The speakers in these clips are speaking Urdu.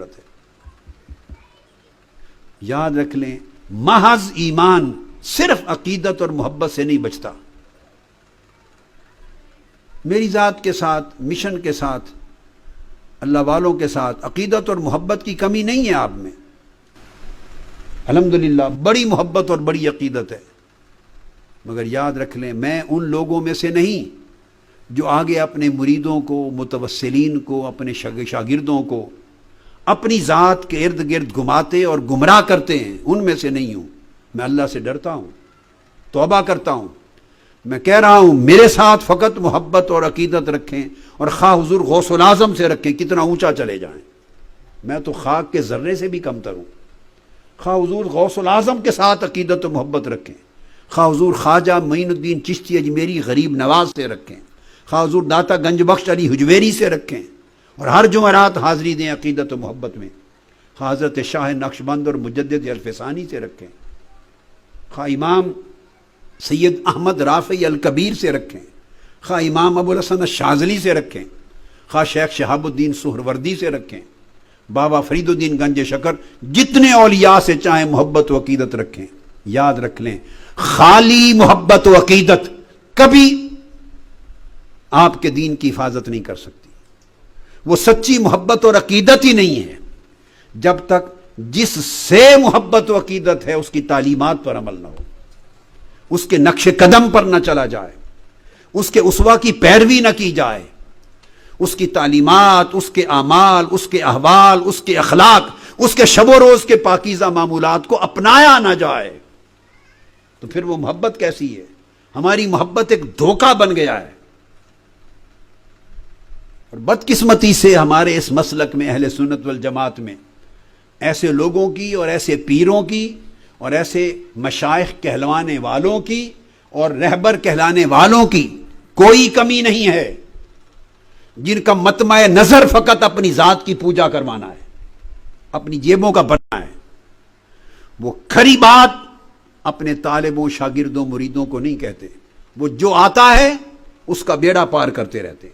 ہے۔ یاد رکھ لیں، محض ایمان صرف عقیدت اور محبت سے نہیں بچتا۔ میری ذات کے ساتھ، مشن کے ساتھ، اللہ والوں کے ساتھ عقیدت اور محبت کی کمی نہیں ہے آپ میں، الحمدللہ بڑی محبت اور بڑی عقیدت ہے، مگر یاد رکھ لیں میں ان لوگوں میں سے نہیں جو آگے اپنے مریدوں کو، متوسلین کو، اپنے شاگردوں کو اپنی ذات کے ارد گرد گھماتے اور گمراہ کرتے ہیں، ان میں سے نہیں ہوں۔ میں اللہ سے ڈرتا ہوں، توبہ کرتا ہوں۔ میں کہہ رہا ہوں میرے ساتھ فقط محبت اور عقیدت رکھیں، اور خواہ حضور غوث العظم سے رکھیں، کتنا اونچا چلے جائیں، میں تو خاک کے ذرے سے بھی کمتر ہوں۔ خواہ حضور غوث العظم کے ساتھ عقیدت و محبت رکھیں، خواہ حضور خواجہ معین الدین چشتی اجمیری غریب نواز سے رکھیں، خواہ حضور داتا گنج بخش علی حجویری سے رکھیں، اور ہر جمعرات حاضری دیں عقیدت و محبت میں، خواہ حضرت شاہ نقشبند اور مجدد الفسانی سے رکھیں، خواہ امام سید احمد رافعی الکبیر سے رکھیں، خواہ امام ابو الحسن الشاذلی سے رکھیں، خواہ شیخ شہاب الدین سہروردی سے رکھیں، بابا فرید الدین گنج شکر، جتنے اولیاء سے چاہیں محبت و عقیدت رکھیں۔ یاد رکھ لیں خالی محبت و عقیدت کبھی آپ کے دین کی حفاظت نہیں کر سکتی، وہ سچی محبت اور عقیدت ہی نہیں ہے جب تک جس سے محبت و عقیدت ہے اس کی تعلیمات پر عمل نہ ہو، اس کے نقش قدم پر نہ چلا جائے، اس کے اسوہ کی پیروی نہ کی جائے، اس کی تعلیمات، اس کے اعمال، اس کے احوال، اس کے اخلاق، اس کے شب و روز کے پاکیزہ معمولات کو اپنایا نہ جائے، تو پھر وہ محبت کیسی ہے؟ ہماری محبت ایک دھوکہ بن گیا ہے۔ اور بدقسمتی سے ہمارے اس مسلک میں، اہل سنت والجماعت میں، ایسے لوگوں کی اور ایسے پیروں کی اور ایسے مشائخ کہلوانے والوں کی اور رہبر کہلانے والوں کی کوئی کمی نہیں ہے، جن کا مطمع نظر فقط اپنی ذات کی پوجا کروانا ہے، اپنی جیبوں کا بننا ہے۔ وہ کھری بات اپنے طالبوں، شاگردوں، مریدوں کو نہیں کہتے، وہ جو آتا ہے اس کا بیڑا پار کرتے رہتے۔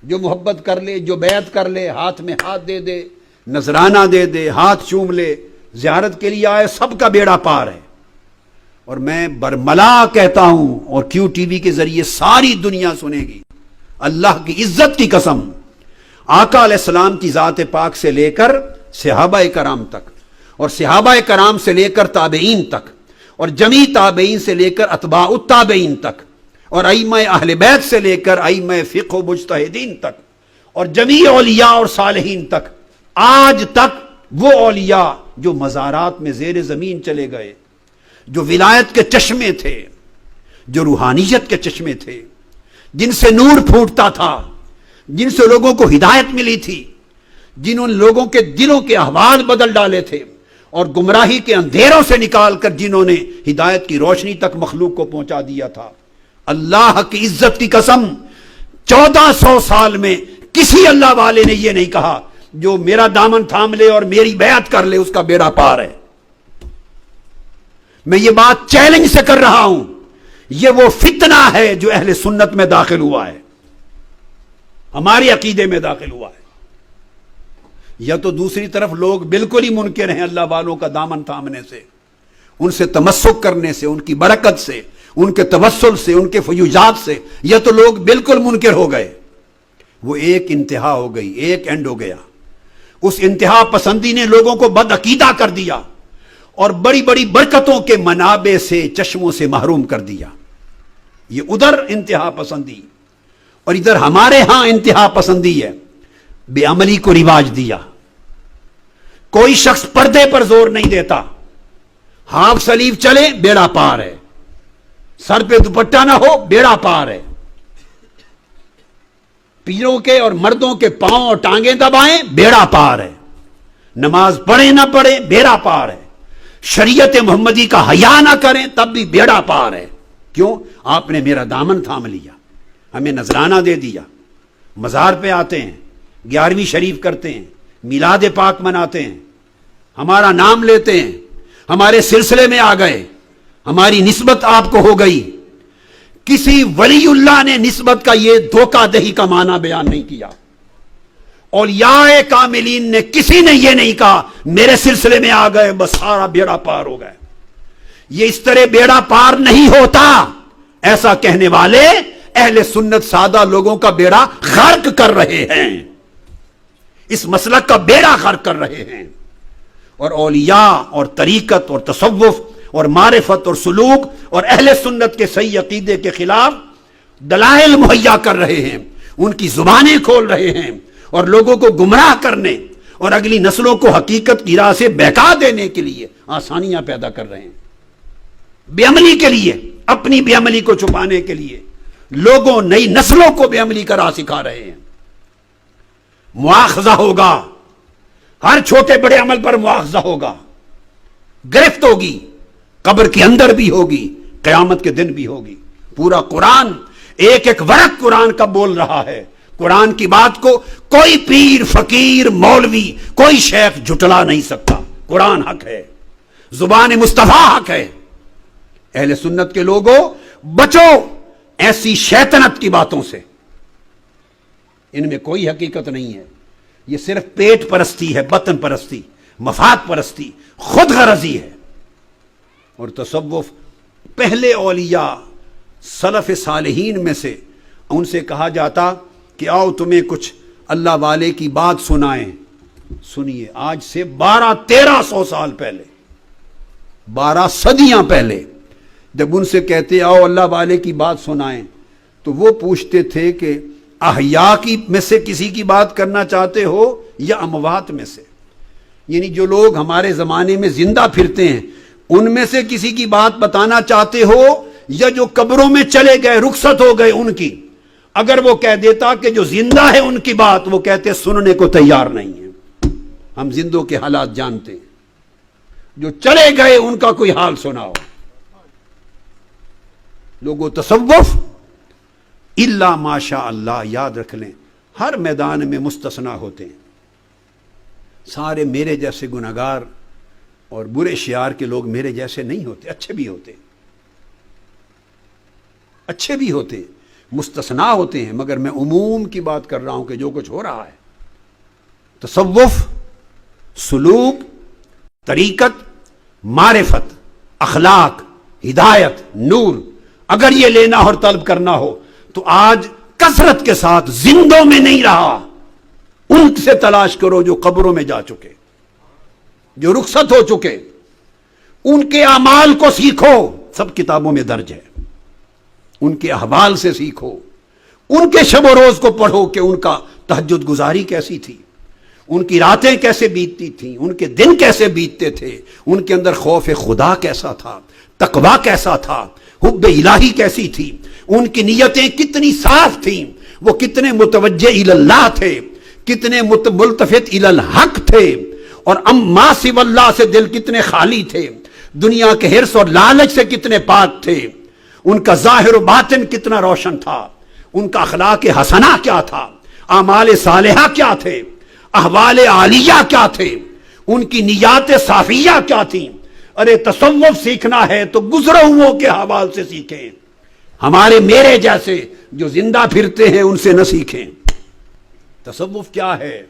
جو محبت کر لے، جو بیعت کر لے، ہاتھ میں ہاتھ دے دے، نذرانہ دے دے، ہاتھ چوم لے، زیارت کے لیے آئے، سب کا بیڑا پار ہے۔ اور میں برملا کہتا ہوں، اور کیو ٹی وی کے ذریعے ساری دنیا سنے گی، اللہ کی عزت کی قسم، آقا علیہ السلام کی ذات پاک سے لے کر صحابہ کرام تک، اور صحابہ کرام سے لے کر تابعین تک، اور جمیع تابعین سے لے کر اتباع التابعین تک، اور ائمہ اہل بیت سے لے کر ائمہ فقہ و مجتہدین تک، اور جمیع اولیاء اور صالحین تک، آج تک وہ اولیاء جو مزارات میں زیر زمین چلے گئے، جو ولایت کے چشمے تھے، جو روحانیت کے چشمے تھے، جن سے نور پھوٹتا تھا، جن سے لوگوں کو ہدایت ملی تھی، جنہوں نے لوگوں کے دلوں کے احوال بدل ڈالے تھے، اور گمراہی کے اندھیروں سے نکال کر جنہوں نے ہدایت کی روشنی تک مخلوق کو پہنچا دیا تھا، اللہ کی عزت کی قسم 1400 سال میں کسی اللہ والے نے یہ نہیں کہا جو میرا دامن تھام لے اور میری بیعت کر لے اس کا بیڑا پار ہے۔ میں یہ بات چیلنج سے کر رہا ہوں، یہ وہ فتنہ ہے جو اہل سنت میں داخل ہوا ہے، ہمارے عقیدے میں داخل ہوا ہے۔ یا تو دوسری طرف لوگ بالکل ہی منکر ہیں اللہ والوں کا دامن تھامنے سے، ان سے تمسک کرنے سے، ان کی برکت سے، ان کے توسل سے، ان کے فیوضات سے، یا تو لوگ بالکل منکر ہو گئے۔ وہ ایک انتہا ہو گئی، ایک اینڈ ہو گیا۔ اس انتہا پسندی نے لوگوں کو بد عقیدہ کر دیا اور بڑی بڑی برکتوں کے منابع سے، چشموں سے محروم کر دیا۔ یہ ادھر انتہا پسندی، اور ادھر ہمارے ہاں انتہا پسندی ہے، بے عملی کو رواج دیا۔ کوئی شخص پردے پر زور نہیں دیتا، ہاف سلیو چلے بیڑا پار ہے، سر پہ دوپٹہ نہ ہو بیڑا پار ہے، پیروں کے اور مردوں کے پاؤں اور ٹانگیں دبائیں بیڑا پار ہے، نماز پڑھیں نہ پڑھیں بیڑا پار ہے، شریعت محمدی کا حیا نہ کریں تب بھی بیڑا پار ہے۔ کیوں؟ آپ نے میرا دامن تھام لیا، ہمیں نذرانہ دے دیا، مزار پہ آتے ہیں، 11ویں شریف کرتے ہیں، میلاد پاک مناتے ہیں، ہمارا نام لیتے ہیں، ہمارے سلسلے میں آ گئے، ہماری نسبت آپ کو ہو گئی۔ کسی ولی اللہ نے نسبت کا یہ دھوکہ دہی کا معنی بیان نہیں کیا۔ اولیاء کاملین نے کسی نے یہ نہیں کہا میرے سلسلے میں آ گئے بس سارا بیڑا پار ہو گئے. یہ اس طرح بیڑا پار نہیں ہوتا. ایسا کہنے والے اہل سنت سادہ لوگوں کا بیڑا غرق کر رہے ہیں, اس مسلک کا بیڑا غرق کر رہے ہیں. اور اولیاء اور طریقت اور تصوف اور معرفت اور سلوک اور اہل سنت کے صحیح عقیدے کے خلاف دلائل مہیا کر رہے ہیں, ان کی زبانیں کھول رہے ہیں اور لوگوں کو گمراہ کرنے اور اگلی نسلوں کو حقیقت کی راہ سے بہکا دینے کے لیے آسانیاں پیدا کر رہے ہیں. بے عملی کے لیے, اپنی بے عملی کو چھپانے کے لیے لوگوں نئی نسلوں کو بے عملی کا راہ سکھا رہے ہیں. مواخذہ ہوگا, ہر چھوٹے بڑے عمل پر مواخذہ ہوگا, گرفت ہوگی, قبر کے اندر بھی ہوگی, قیامت کے دن بھی ہوگی. پورا قرآن ایک ایک ورق قرآن کا بول رہا ہے. قرآن کی بات کو کوئی پیر, فقیر, مولوی, کوئی شیخ جھٹلا نہیں سکتا. قرآن حق ہے, زبان مصطفیٰ حق ہے. اہل سنت کے لوگوں بچو ایسی شیطنت کی باتوں سے, ان میں کوئی حقیقت نہیں ہے. یہ صرف پیٹ پرستی ہے, بطن پرستی, مفاد پرستی, خود غرضی ہے. اور تصوف پہلے اولیاء سلف صالحین میں سے, ان سے کہا جاتا کہ آؤ تمہیں کچھ اللہ والے کی بات سنائیں. سنیے, آج سے 1200-1300 سال پہلے, 12 صدیاں پہلے جب ان سے کہتے آؤ اللہ والے کی بات سنائیں, تو وہ پوچھتے تھے کہ احیاء کی میں سے کسی کی بات کرنا چاہتے ہو یا اموات میں سے. یعنی جو لوگ ہمارے زمانے میں زندہ پھرتے ہیں ان میں سے کسی کی بات بتانا چاہتے ہو یا جو قبروں میں چلے گئے, رخصت ہو گئے ان کی. اگر وہ کہہ دیتا کہ جو زندہ ہے ان کی بات, وہ کہتے سننے کو تیار نہیں ہے, ہم زندوں کے حالات جانتے ہیں, جو چلے گئے ان کا کوئی حال سناؤ. لوگوں تصوف الا ماشاء اللہ یاد رکھ لیں, ہر میدان میں مستثنا ہوتے ہیں. سارے میرے جیسے گناہگار اور برے شعار کے لوگ میرے جیسے نہیں ہوتے, اچھے بھی ہوتے, اچھے بھی ہوتے, مستثنا ہوتے ہیں. مگر میں عموم کی بات کر رہا ہوں کہ جو کچھ ہو رہا ہے, تصوف, سلوک, طریقت, معرفت, اخلاق, ہدایت, نور, اگر یہ لینا اور طلب کرنا ہو تو آج کثرت کے ساتھ زندوں میں نہیں رہا, ان سے تلاش کرو جو قبروں میں جا چکے, جو رخصت ہو چکے, ان کے اعمال کو سیکھو, سب کتابوں میں درج ہے. ان کے احوال سے سیکھو, ان کے شب و روز کو پڑھو کہ ان کا تہجد گزاری کیسی تھی, ان کی راتیں کیسے بیتتی تھیں, ان کے دن کیسے بیتتے تھے, ان کے اندر خوف خدا کیسا تھا, تقویٰ کیسا تھا, حب الہی کیسی تھی, ان کی نیتیں کتنی صاف تھیں, وہ کتنے متوجہ اللہ تھے, کتنے ملتفت الحق تھے, اور اما سوی اللہ سے دل کتنے خالی تھے, دنیا کے حرص اور لالچ سے کتنے پاک تھے, ان کا ظاہر و باطن کتنا روشن تھا, ان کا اخلاق حسنہ کیا تھا, اعمال صالحہ کیا تھے, احوال عالیہ کیا تھے, ان کی نیات صافیہ کیا تھیں. ارے تصوف سیکھنا ہے تو گزرے ہوئوں کے حوال سے سیکھیں, ہمارے میرے جیسے جو زندہ پھرتے ہیں ان سے نہ سیکھیں. تصوف کیا ہے؟